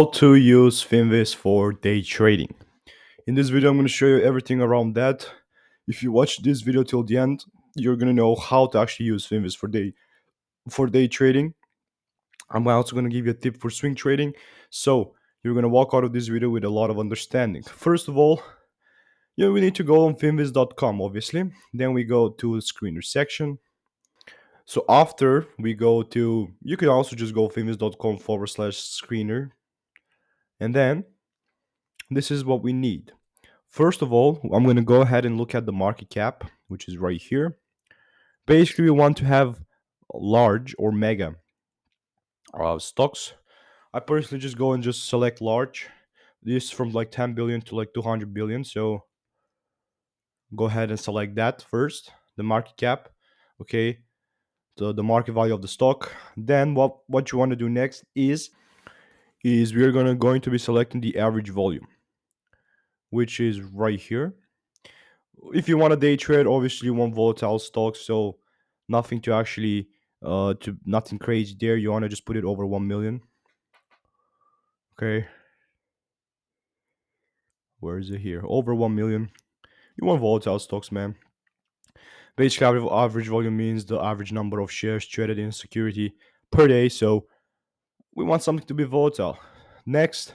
How to use Finviz for day trading. In this video, I'm going to show you everything around that. If you watch this video till the end, you're going to know how to actually use Finviz for day trading. I'm also going to give you a tip for swing trading. So you're going to walk out of this video with a lot of understanding. First of all, we need to go on finviz.com, obviously. Then we go to the screener section. So after we go to, you can also just go finviz.com/screener. And then this is what we need. First of all, I'm going to go ahead and look at the market cap, which is right here. Basically, we want to have large or mega stocks. I personally just go and just select large. This from like 10 billion to like 200 billion. So go ahead and select that first, the market cap. Okay, the market value of the stock. Then what you want to do next is we're going to be selecting the average volume, which is right here. If you want a day trade, obviously you want volatile stocks, so nothing to actually to nothing crazy there. You want to just put it over 1 million. Okay, where is it here? Over 1 million. You want volatile stocks, man. Basic average volume means the average number of shares traded in a security per day, so we want something to be volatile. Next,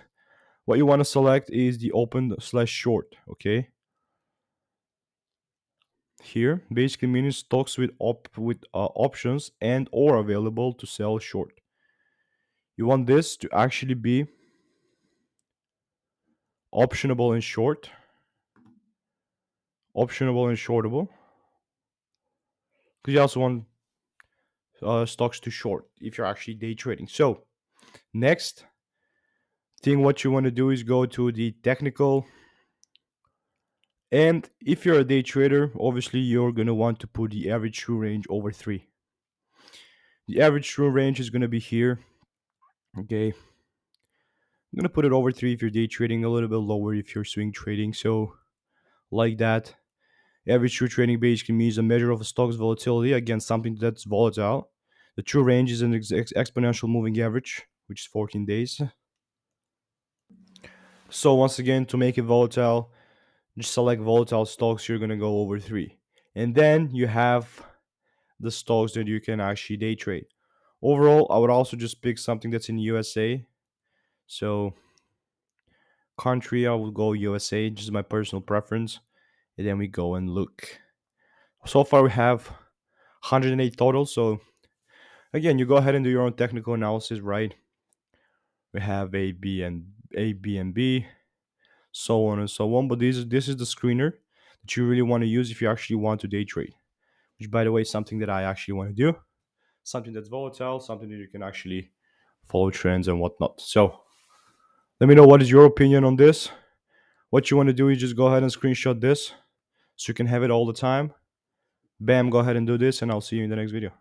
what you want to select is the open/short. Okay, here basically means stocks with options and or available to sell short. You want this to actually be optionable and shortable, because you also want stocks to short if you're actually day trading. So next thing, what you want to do is go to the technical, and if you're a day trader, obviously you're going to want to put the average true range over 3. The average true range is going to be here. Okay, I'm going to put it over 3 if you're day trading, a little bit lower if you're swing trading. So like that. Average true trading basically means a measure of a stock's volatility against something that's volatile. The true range is an exponential moving average, which is 14 days. So once again, to make it volatile, just select volatile stocks. You're gonna go over 3, and then you have the stocks that you can actually day trade. Overall, I would also just pick something that's in USA. So country, I would go USA, just my personal preference, and then we go and look. So far, we have 108 total. So again, you go ahead and do your own technical analysis, right? We have A, B, and B, so on and so on. But this is the screener that you really want to use if you actually want to day trade. Which, by the way, is something that I actually want to do. Something that's volatile, something that you can actually follow trends and whatnot. So let me know what is your opinion on this. What you want to do is just go ahead and screenshot this so you can have it all the time. Bam, go ahead and do this, and I'll see you in the next video.